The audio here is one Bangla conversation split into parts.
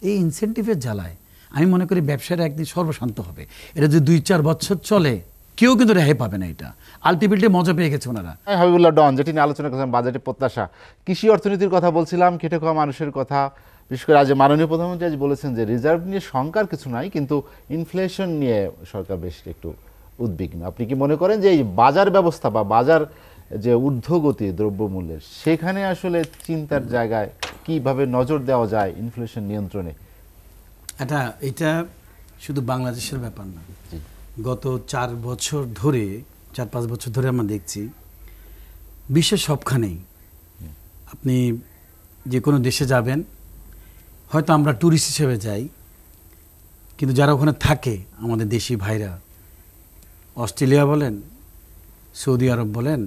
এই ইনসেন্টিভের জ্বালায় আমি মনে করি ব্যবসাটা একদিন সর্বশান্ত হবে। এটা যদি 2-4 বছর চলে কেউ কিন্তু রেহাই পাবে না। এটা আলটিমেটলি মজা পেয়ে গেছে ওনারা। হাবিবুল্লাহ ডন, যেটি নিয়ে আলোচনা করেছিলাম বাজেটের প্রত্যাশা, কৃষি অর্থনীতির কথা বলছিলাম, খেটে খাওয়া মানুষের কথা। বিশেষ করে আজ মাননীয় প্রধানমন্ত্রী আজ বলেছেন যে রিজার্ভ নিয়ে শঙ্কার কিছু নাই, কিন্তু ইনফ্লেশন নিয়ে সরকার বেশ একটু উদ্বিগ্ন। আপনি কি মনে করেন যে এই বাজার ব্যবস্থা বা বাজার যে ঊর্ধ্বগতি দ্রব্যমূল্যের, সেখানে আসলে চিন্তার জায়গায় কিভাবে নজর দেওয়া যায় ইনফ্লেশন নিয়ন্ত্রণে? এটা শুধু বাংলাদেশের ব্যাপার না, গত 4-5 বছর ধরে আমরা দেখছি বিশ্বের সবখানেই। আপনি যে কোনো দেশে যাবেন, হয়তো আমরা ট্যুরিস্ট হিসেবে যাই, কিন্তু যারা ওখানে থাকে আমাদের দেশি ভাইরা, অস্ট্রেলিয়া বলেন, সৌদি আরব বলেন,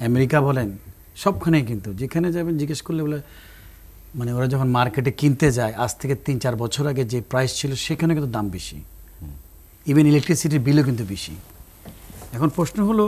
আমেরিকা বলেন, সবখানেই কিন্তু যেখানে যাবেন জিজ্ঞেস করলে বলে মানে ওরা যখন মার্কেটে কিনতে যায় আজ থেকে 3-4 বছর আগে যে প্রাইস ছিল সেখানে কিন্তু দাম বেশি, ইভেন ইলেকট্রিসিটির বিলও কিন্তু বেশি। এখন প্রশ্ন হলো,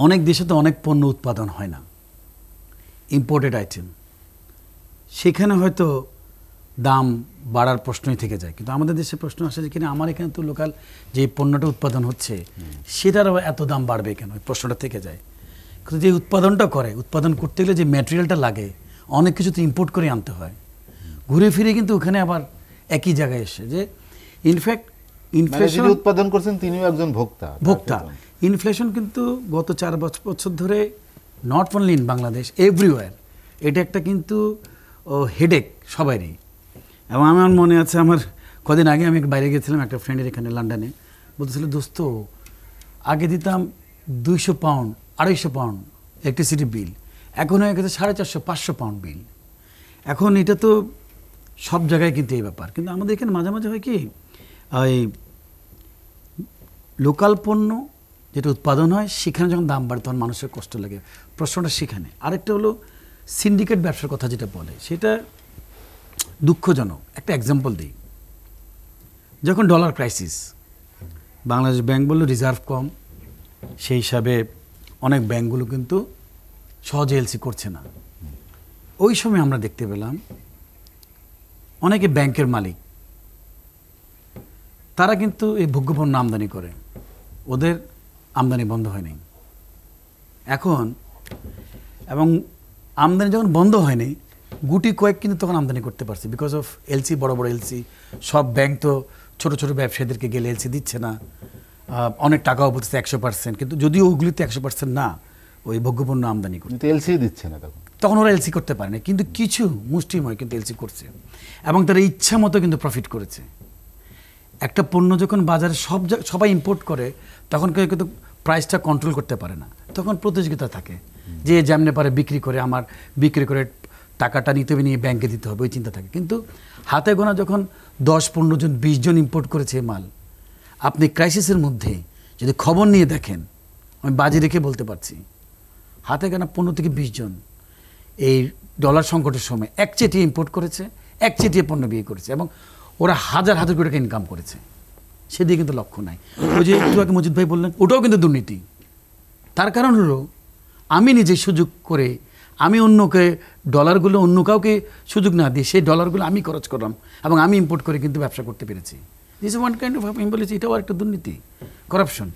অনেক দেশে তো অনেক পণ্য উৎপাদন হয় না, ইম্পোর্টেড আইটেম, সেখানে হয়তো দাম বাড়ার প্রশ্নই থেকে যায়। কিন্তু আমাদের দেশে প্রশ্ন আসে যে কিনা আমার এখানে তো লোকাল যে পণ্যটা উৎপাদন হচ্ছে সেটারও এত দাম বাড়বে কেন, প্রশ্নটা থেকে যায়। কিন্তু যে উৎপাদন করতে গেলে যে ম্যাটেরিয়ালটা লাগে অনেক কিছু তো ইম্পোর্ট করে আনতে হয়, ঘুরে ফিরে কিন্তু ওখানে আবার একই জায়গায় এসে যে ইনফ্যাক্ট ইনফ্লেশন উৎপাদন করছেন তিনিও একজন ভোক্তা। ইনফ্লেশন কিন্তু গত 4 বছর ধরে not only in Bangladesh, everywhere এটা একটা কিন্তু হেডেক সবারই। এবং আমার মনে আছে, আমার কদিন আগে আমি বাইরে গেছিলাম একটা ফ্রেন্ডের এখানে লন্ডনে, বলতেছিল দোস্ত আগে দিতাম 200 পাউন্ড 250 পাউন্ড ইলেকট্রিসিটি বিল, এখন হয়ে গেছে 450-500 পাউন্ড বিল। এখন এটা তো সব জায়গায় কিন্তু এই ব্যাপার। কিন্তু আমাদের এখানে মাঝে মাঝে হয় কি, ওই লোকাল পণ্য যেটা উৎপাদন হয় সেখানে যখন দাম বাড়ে তখন মানুষের কষ্ট লাগে, প্রশ্নটা সেখানে। আরেকটা হলো সিন্ডিকেট ব্যবসার কথা যেটা বলে, সেটা দুঃখজনক। একটা এক্সাম্পল দিই, যখন ডলার ক্রাইসিস, বাংলাদেশ ব্যাংক বলল রিজার্ভ কম, সেই হিসাবে অনেক ব্যাংকগুলো কিন্তু সহজে এলসি করছে না। ওই সময় আমরা দেখতে পেলাম অনেকে ব্যাংকের মালিক তারা কিন্তু এই ভোগ্যপণ্য আমদানি করে, ওদের আমদানি বন্ধ হয়নি এখন। এবং আমদানি যখন বন্ধ হয়নি, গুটি কয়েক কিন্তু তখন আমদানি করতে পারছে বিকজ অফ এলসি, বড় বড় এলসি। সব ব্যাংক তো ছোট ছোট ব্যবসায়ীদেরকে গেলে এলসি দিচ্ছে না, অনেক টাকাও বলছে 100%, কিন্তু যদিও ওগুলিতে 100% না, ওই ভোগ্যপণ্য আমদানি করতে এলসি দিচ্ছে না, তখন ওরা এলসি করতে পারে না। কিন্তু কিছু মুষ্টিময় কিন্তু এলসি করছে এবং তারা ইচ্ছা মতো কিন্তু প্রফিট করেছে। একটা পণ্য যখন বাজারে সবাই ইম্পোর্ট করে তখন কেউ কিন্তু প্রাইসটা কন্ট্রোল করতে পারে না, তখন প্রতিযোগিতা থাকে যে যেমনে পারে বিক্রি করে, আমার বিক্রি করে টাকাটা নিতে হবে, নিয়ে ব্যাংকে দিতে হবে, ওই চিন্তা থাকে। কিন্তু হাতে গোনা যখন 10-15 জন 20 জন ইম্পোর্ট করেছে মাল, আপনি ক্রাইসিসের মধ্যে যদি খবর নিয়ে দেখেন, আমি বাজি রেখে বলতে পারছি হাতে গোনা 15 থেকে 20 জন এই ডলার সংকটের সময় একচেটিয়া ইম্পোর্ট করেছে, একচেটিয়া পণ্য বিয়ে করেছে এবং ওরা হাজার হাজার কোটি টাকা ইনকাম করেছে। সেদিকে কিন্তু লক্ষ্য নাই। ওই যে একটু আগে মজিদ ভাই বললেন, ওটাও কিন্তু দুর্নীতি। তার কারণ হলো আমি নিজে সুযোগ করে, আমি অন্যকে ডলারগুলো অন্য কাউকে সুযোগ না দিয়ে সেই ডলারগুলো আমি খরচ করলাম এবং আমি ইম্পোর্ট করে কিন্তু ব্যবসা করতে পেরেছি। This is one kind of, আমি বলেছি এটাও একটা দুর্নীতি, করাপশন।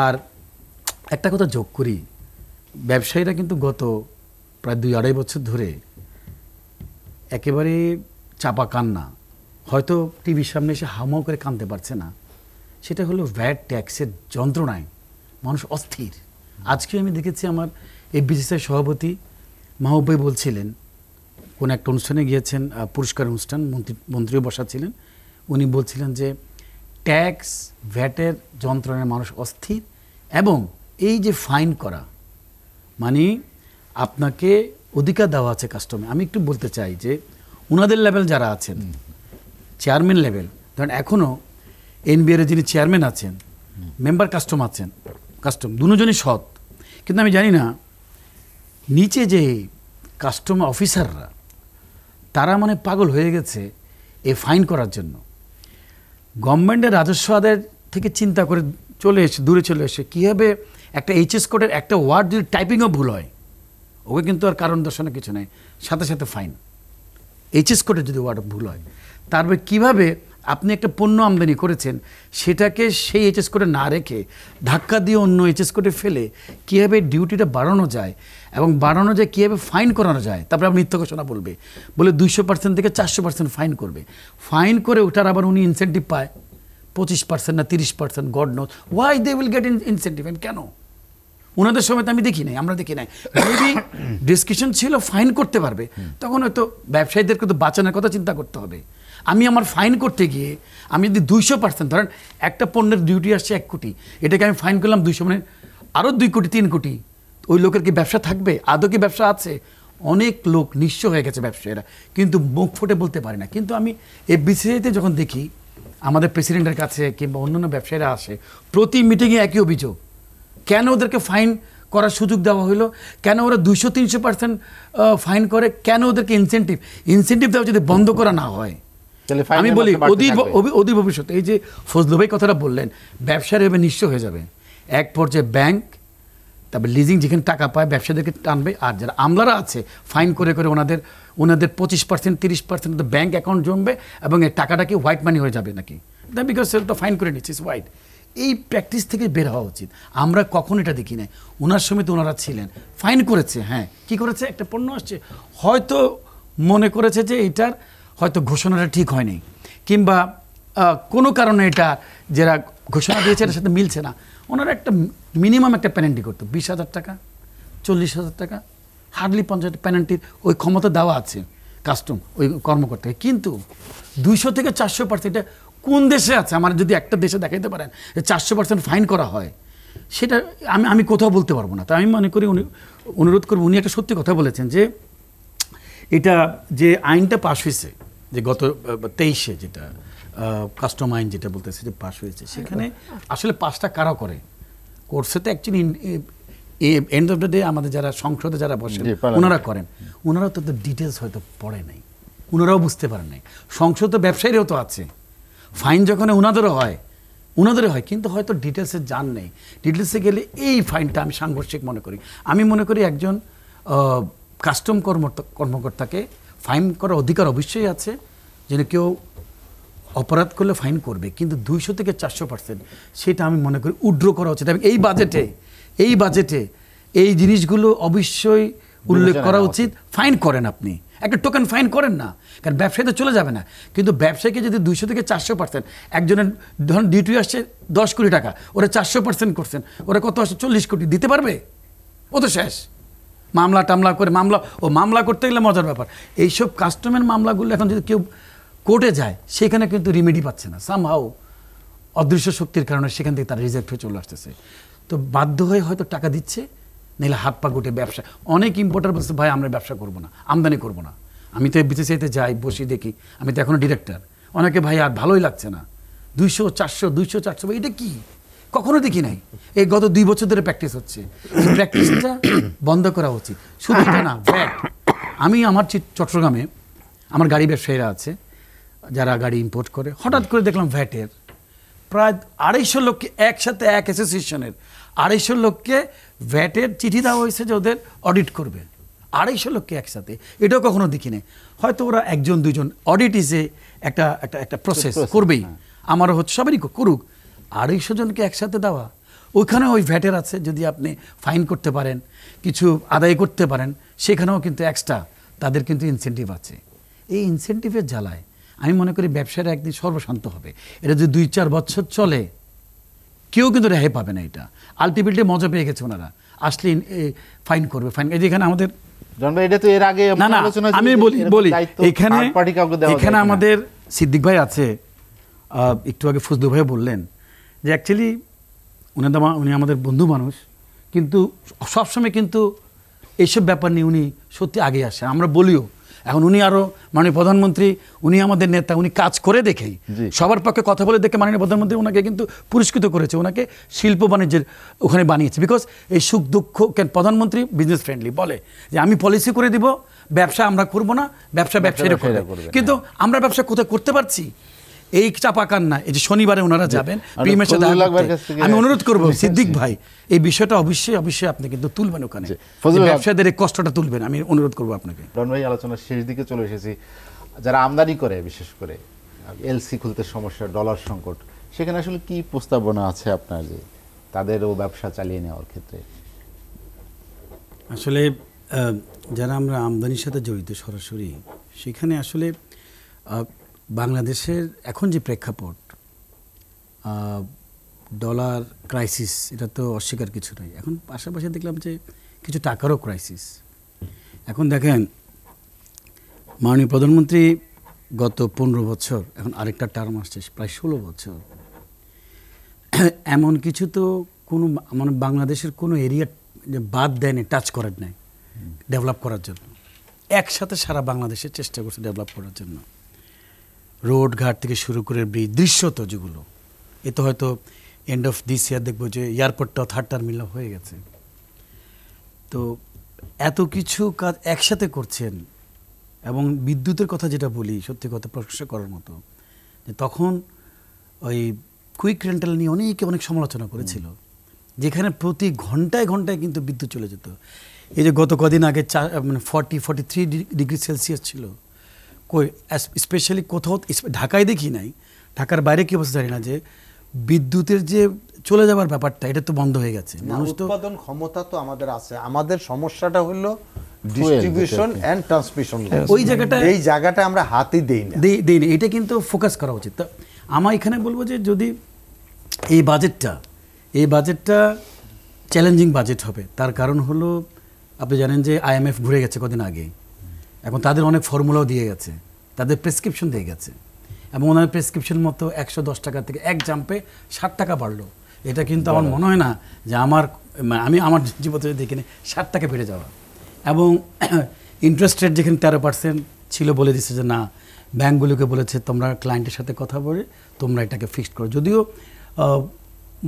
আর একটা কথা যোগ করি, ব্যবসায়ীরা কিন্তু গত প্রায় 2-2.5 বছর ধরে একেবারে চাপা কান্না, হয়তো টিভির সামনে এসে হাউমাউ করে কাঁদতে পারছে না, সেটা হলো ভ্যাট ট্যাক্সের যন্ত্রণায় মানুষ অস্থির। আজকে আমি দেখেছি আমার এফবিসিসিআই সভাপতি মাহবুব ভাই বলছিলেন, কোন একটা অনুষ্ঠানে গিয়েছেন, পুরস্কার অনুষ্ঠান, মন্ত্রীও বসা ছিলেন, উনি বলছিলেন যে ট্যাক্স ভ্যাটের যন্ত্রণায় মানুষ অস্থির এবং এই যে ফাইন করা, মানে আপনাকে অধিকার দেওয়া আছে কাস্টমে। আমি একটু বলতে চাই যে ওনাদের লেভেল যারা আছেন, চেয়ারম্যান লেভেল, ধরেন এখনও এনবিআর যিনি চেয়ারম্যান আছেন, মেম্বার কাস্টম দুজনই সৎ, কিন্তু আমি জানি না নিচে যে কাস্টম অফিসাররা তারা মানে পাগল হয়ে গেছে এই ফাইন করার জন্য। গভর্নমেন্টের রাজস্ব আদায়ের থেকে চিন্তা করে দূরে চলে এসে কীভাবে একটা এইচএস কোডের একটা ওয়ার্ড যদি টাইপিংও ভুল হয়, ওকে কিন্তু আর কারণ দর্শানোর কিছু নেই, সাথে সাথে ফাইন। এইচএস কোডে যদি ওয়ার্ড ভুল হয়, তারপরে কীভাবে আপনি একটা পণ্য আমদানি করেছেন সেটাকে সেই এইচএস কোডে না রেখে ধাক্কা দিয়ে অন্য এইচএস কোডে ফেলে কীভাবে ডিউটিটা বাড়ানো যায় এবং বাড়ানো যায় কীভাবে ফাইন করানো যায়, তারপরে আপনি মিথ্যা ঘোষণা বলে 200% থেকে 400% ফাইন করবে, ফাইন করে ওটার আবার উনি ইনসেন্টিভ পায় 25% না 30%, God knows why they will get incentive, কেন? ওনাদের সময় তো আমি দেখি নাই, আমরা দেখি নাই, মেবি ডিসকাশন ছিল ফাইন করতে পারবে, তখন হয়তো ব্যবসায়ীদেরকে তো বাঁচানোর কথা চিন্তা করতে হবে। আমি আমার ফাইন করতে গিয়ে আমি যদি 200% ধরেন একটা পণ্যের ডিউটি আসছে 1 কোটি, এটাকে আমি ফাইন করলাম 200, মানে আরও 2 কোটি 3 কোটি, ওই লোকের কি ব্যবসা থাকবে? আদৌ কি ব্যবসা আছে? অনেক লোক নিঃস্ব হয়ে গেছে ব্যবসায়ীরা, কিন্তু মুখ ফুটে বলতে পারে না। কিন্তু আমি এই বিসিসিআইতে যখন দেখি আমাদের প্রেসিডেন্টের কাছে কিংবা অন্যান্য ব্যবসায়ীরা আসে, প্রতি মিটিংয়ে একই অভিযোগ, কেন ওদেরকে ফাইন করার সুযোগ দেওয়া হলো, কেন ওরা 200-300% ফাইন করে, কেন ওদেরকে ইনসেন্টিভ দেওয়া যদি বন্ধ করা না হয়। আমি বলি অদূর ভবিষ্যতে এই যে ফজলু ভাই কথাটা বললেন, ব্যবসার এভাবে নিঃস্ব হয়ে যাবে। এক পর্যায়ে ব্যাংক, তারপর লিজিং যেখানে টাকা পায় ব্যবসাদেরকে টানবে, আর যারা আমলারা আছে ফাইন করে করে ওনাদের 25%-30% ব্যাংক অ্যাকাউন্ট জমবে এবং এই টাকাটা কি হোয়াইট মানি হয়ে যাবে নাকি, বিকজ সেটা তো ফাইন করে নিচ্ছে হোয়াইট। এই প্র্যাকটিস থেকে বের হওয়া উচিত। আমরা কখন এটা দেখি না, ওনার সময় তো ওনারা ছিলেন, ফাইন করেছে, হ্যাঁ কি করেছে, একটা পণ্য আসছে হয়তো মনে করেছে যে এটার হয়তো ঘোষণাটা ঠিক হয়নি, কিংবা কোনো কারণে এটা যারা ঘোষণা দিয়েছে এটার সাথে মিলছে না, ওনারা একটা মিনিমাম একটা পেনাল্টি করতো, 20,000 টাকা, 40,000 টাকা, হার্ডলি 50 পেনাল্টির ওই ক্ষমতা দেওয়া আছে কাস্টম ওই কর্মকর্তাকে। কিন্তু 200 থেকে 400% এটা কোন দেশে আছে? আমার যদি একটা দেশে দেখাইতে পারেন 400% ফাইন করা হয়, সেটা আমি কোথাও বলতে পারবো না। তাই আমি মনে করি অনুরোধ করব, উনি একটা সত্যি কথা বলেছেন যে এটা যে আইনটা পাশ হয়েছে, যে গত 23-এ যেটা কাস্টম আইন যেটা বলতেছে যে পাশ হয়েছে, সেখানে আসলে পাশটা কারা করে করছে তো actually end of the day আমাদের যারা সংসদে যারা বসেন ওনারা করেন, ওনারাও তো ডিটেলস হয়তো পড়ে নাই, ওনারাও বুঝতে পারেন নাই। সংসদ তো ব্যবসায়ীরাও তো আছে, ফাইন যখন ওনাদেরও হয় কিন্তু হয়তো ডিটেলসে যান নেই। ডিটেলসে গেলে এই ফাইনটা আমি সাংঘর্ষিক মনে করি। আমি মনে করি একজন কাস্টম কর্মকর্তাকে ফাইন করার অধিকার অবশ্যই আছে, যেন কেউ অপরাধ করলে ফাইন করবে, কিন্তু 200 থেকে 400% সেটা আমি মনে করি উড্র করা উচিত। এবং এই বাজেটে এই জিনিসগুলো অবশ্যই উল্লেখ করা উচিত। ফাইন করেন, আপনি একটা টোকেন ফাইন করেন না, কারণ ব্যবসায়ী তো চলে যাবে না, কিন্তু ব্যবসায়ীকে যদি 200 থেকে 400%, একজনের ধরুন ডিউটি আসছে 10 কোটি টাকা, ওরা 400% করছেন, ওরা কত আসছে 40 কোটি দিতে পারবে? ও তো শেষ। মামলা করে মামলা করতে গেলে মজার ব্যাপার, এইসব কাস্টমের মামলাগুলো এখন যদি কেউ কোর্টে যায় সেখানে কিন্তু রিমেডি পাচ্ছে না, সামহাও অদৃশ্য শক্তির কারণে সেখান থেকে তার রিজেক্ট হয়ে চলে আসতেছে। তো বাধ্য হয়ে হয়তো টাকা দিচ্ছে, নাহলে হাত পা গুটে ব্যবসা। অনেক ইম্পোর্টার বলছে ভাই আমরা ব্যবসা করবো না, আমদানি করবো না। আমি তো বিসিসিআইতে যাই, বসি, দেখি, আমি তো এখনো ডিরেক্টর, অনেকে ভাই আর ভালোই লাগছে না, 200-400 এটা কি কখনো দেখি নাই। এই গত 2 বছর ধরে প্র্যাকটিস হচ্ছে, এই প্র্যাকটিসটা বন্ধ করা উচিত। শুধু এটা না, ভ্যাট, আমি আমার চট্টগ্রামে আমার গাড়ি ব্যবসায়ীরা আছে যারা গাড়ি ইম্পোর্ট করে, হঠাৎ করে দেখলাম ভ্যাটের প্রায় 250 লোককে একসাথে, এক অ্যাসোসিয়েশনের 250 লোককে ভ্যাটের চিঠি দেওয়া হয়েছে যে ওদের অডিট করবে। 250 লোককে একসাথে, এটাও কখনো দেখি নাই। হয়তো ওরা 1-2 অডিট ইসে একটা প্রসেস করবেই, আমারও হচ্ছে, সবারই করুক। 250 জনকে একসাথে দেওয়া, ওইখানে ওই ভ্যাটের আছে, যদি আপনি ফাইন করতে পারেন, কিছু আদায় করতে পারেন, সেখানেও কিন্তু এক্সট্রা তাদের কিন্তু ইনসেন্টিভ আছে। এই ইনসেন্টিভের জ্বালায় আমি মনে করি ব্যবসায়ীরা একদিন সর্বশান্ত হবে। এটা যদি 2-4 বছর চলে, কেউ কিন্তু রেহাই পাবে না। এটা আলটিমেটলি মজা পেয়ে গেছে ওনারা, আসলে ফাইন করবে, ফাইন। এই যেখানে আমাদের আমি বলি এখানে আমাদের সিদ্দিক ভাই আছে, একটু আগে ফজলু ভাই বললেন যে অ্যাকচুয়ালি উনি আমাদের বন্ধু মানুষ, কিন্তু সবসময় কিন্তু এইসব ব্যাপার নিয়ে উনি সত্যি আগে আসে, আমরা বলিও। এখন উনি আরও মাননীয় প্রধানমন্ত্রী, উনি আমাদের নেতা, উনি কাজ করে দেখেই, সবার পক্ষে কথা বলে দেখে মাননীয় প্রধানমন্ত্রী ওনাকে কিন্তু পুরস্কৃত করেছে, ওনাকে শিল্প বাণিজ্যের ওখানে বানিয়েছে। বিকজ এই সুখ দুঃখ, কেন প্রধানমন্ত্রী বিজনেস ফ্রেন্ডলি বলে যে আমি পলিসি করে দিব, ব্যবসা আমরা করবো না, ব্যবসা ব্যবসায়ীরা করবে। কিন্তু আমরা ব্যবসা কোথায় করতে পারছি? এই চাপা কান্না, এই যে শনিবারে ওনারা যাবেন প্রিমের সাথে, আমি অনুরোধ করবো সিদ্দিক ভাই এই বিষয়টা অবশ্যই আপনি কিন্তু তুলবেন ওখানে, ব্যবসায়ীদের এই কষ্টটা তুলবেন, আমি অনুরোধ করবো আপনাকে। ডন ভাই, আলোচনার শেষ দিকে চলে এসেছি, যারা আমদানি করে বিশেষ করে এলসি খুলতে সমস্যা, ডলার সংকট, সেখানে আসলে কি প্রস্তাবনা আছে আপনার যে তাদেরও ব্যবসা চালিয়ে নেওয়ার ক্ষেত্রে? আসলে যারা আমরা আমদানির সাথে জড়িত সরাসরি, সেখানে আসলে বাংলাদেশের এখন যে প্রেক্ষাপট, ডলার ক্রাইসিস, এটা তো অস্বীকার কিছু নয়। এখন পাশাপাশি দেখলাম যে কিছু টাকারও ক্রাইসিস। এখন দেখেন, মাননীয় প্রধানমন্ত্রী গত 15 বছর, এখন আরেকটা টার্ম আসছে, প্রায় 16 বছর, এমন কিছু তো কোনো মানে বাংলাদেশের কোনো এরিয়া বাদ দেয়নি, টাচ করার নাই ডেভেলপ করার জন্য। একসাথে সারা বাংলাদেশের চেষ্টা করছে ডেভেলপ করার জন্য, রোড ঘাট থেকে শুরু করে ব্রিজ, দৃশ্যত যেগুলো, এ তো হয়তো এন্ড অফ দিস ইয়ার দেখবো যে এয়ারপোর্টটাও 3rd টার্মিনাল হয়ে গেছে। তো এত কিছু কাজ একসাথে করছেন। এবং বিদ্যুতের কথা যেটা বলি, সত্যি কথা প্রশংসা করার মতো, যে তখন ওই কুইক রেন্টাল নিয়ে অনেক সমালোচনা করেছিল, যেখানে প্রতি ঘন্টায় ঘন্টায় কিন্তু বিদ্যুৎ চলে যেত। এই যে গত কদিন আগে মানে 43 ডিগ্রি সেলসিয়াস ছিল, কই স্পেশালি কোথাও ঢাকায় দেখি নাই, ঢাকার বাইরে কি অবস্থা জানি না, যে বিদ্যুতের যে চলে যাওয়ার ব্যাপারটা, এটা তো বন্ধ হয়ে গেছে। মানুষ তো উৎপাদন ক্ষমতা তো আমাদের আছে, আমাদের সমস্যাটা হলো ডিস্ট্রিবিউশন এন্ড ট্রান্সমিশন। ওই জায়গাটা, এই জায়গাটা আমরা হাতই দেই না। এটা কিন্তু ফোকাস করা উচিত। তো আমার এখানে বলবো যে যদি এই বাজেটটা চ্যালেঞ্জিং বাজেট হবে, তার কারণ হলো আপনি জানেন যে IMF ঘুরে গেছে কদিন আগে, এখন তাদের অনেক ফর্মুলাও দিয়ে গেছে, তাদের প্রেসক্রিপশন দিয়ে গেছে, এবং ওনার প্রেসক্রিপশন মতো 110 টাকা থেকে এক জাম্পে 60 টাকা বাড়লো। এটা কিন্তু আমার মনে হয় না যে আমি আমার জীবনে দেখিনি 60 টাকা বেড়ে যাওয়া। এবং ইন্টারেস্ট রেট যেখানে 13% ছিল, বলে দিচ্ছে যে না, ব্যাঙ্কগুলোকে বলেছে তোমরা ক্লায়েন্টের সাথে কথা বলে তোমরা এটাকে ফিক্সড করো। যদিও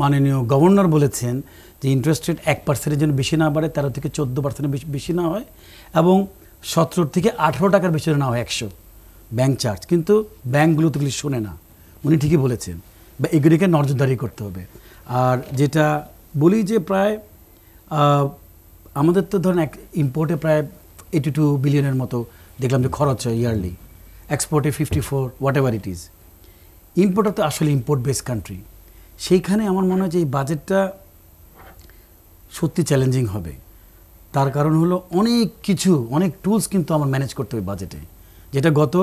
মাননীয় গভর্নর বলেছেন যে ইন্টারেস্ট রেট 1%-এর জন্য বেশি না বাড়ে, 13 থেকে 14% বেশি না হয়, এবং 17 থেকে 18 টাকার বেশি না হয় 100 ব্যাংক চার্জ। কিন্তু ব্যাঙ্কগুলো তো এগুলি শোনে না, উনি ঠিকই বলেছেন, বা এগুলিকে নজরদারি করতে হবে। আর যেটা বলি যে প্রায় আমাদের তো ধরেন ইম্পোর্টে প্রায় 82 বিলিয়নের মতো দেখলাম যে খরচ হয় ইয়ারলি, এক্সপোর্টে 54, হোয়াট এভার ইট ইজ। ইম্পোর্টে তো আসলে ইম্পোর্ট বেস কান্ট্রি, সেইখানে আমার মনে হয় যে এই বাজেটটা সত্যি চ্যালেঞ্জিং হবে। তার কারণ হলো অনেক টুলস কিন্তু আমার ম্যানেজ করতে হবে বাজেটে, যেটা গত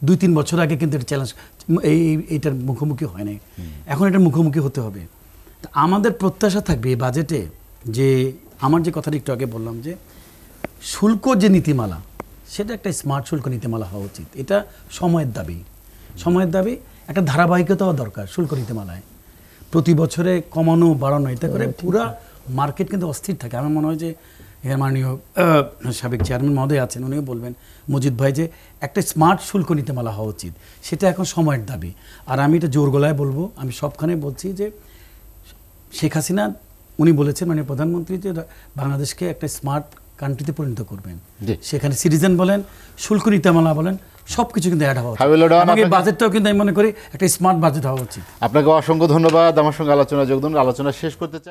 2-3 বছর আগে কিন্তু এটা চ্যালেঞ্জ, এইটার মুখোমুখি হয় নাই, এখন এটার মুখোমুখি হতে হবে। তা আমাদের প্রত্যাশা থাকবে এই বাজেটে, যে আমার যে কথাটা একটু আগে বললাম, যে শুল্ক যে নীতিমালা, সেটা একটা স্মার্ট শুল্ক নীতিমালা হওয়া উচিত। এটা সময়ের দাবি, একটা ধারাবাহিকতাও দরকার শুল্ক নীতিমালায়, প্রতি বছরে কমানো বাড়ানো, এটা করে পুরা মার্কেট কিন্তু অস্থির থাকে। আমার মনে হয় যে এখানে মাননীয় সাবেক চেয়ারম্যান মহোদয় আছেন, উনিও বলবেন, মজিদ ভাই, যে একটা স্মার্ট শুল্ক নীতিমালা হওয়া উচিত, সেটা এখন সময়ের দাবি। আর আমি এটা জোর গলায় বলবো, আমি সবখানে বলছি যে শেখ হাসিনা উনি বলেছেন, মানে প্রধানমন্ত্রী, যে বাংলাদেশকে একটা স্মার্ট কান্ট্রিতে পরিণত করবেন। সেখানে সিটিজেন বলেন, শুল্ক নীতিমালা বলেন, সবকিছু কিন্তু অ্যাড হওয়া উচিত। বাজেটটাও কিন্তু আমি মনে করি একটা স্মার্ট বাজেট হওয়া উচিত। আপনাকে অসংখ্য ধন্যবাদ আমার সঙ্গে আলোচনা যোগদান। আলোচনা শেষ করতে চাই।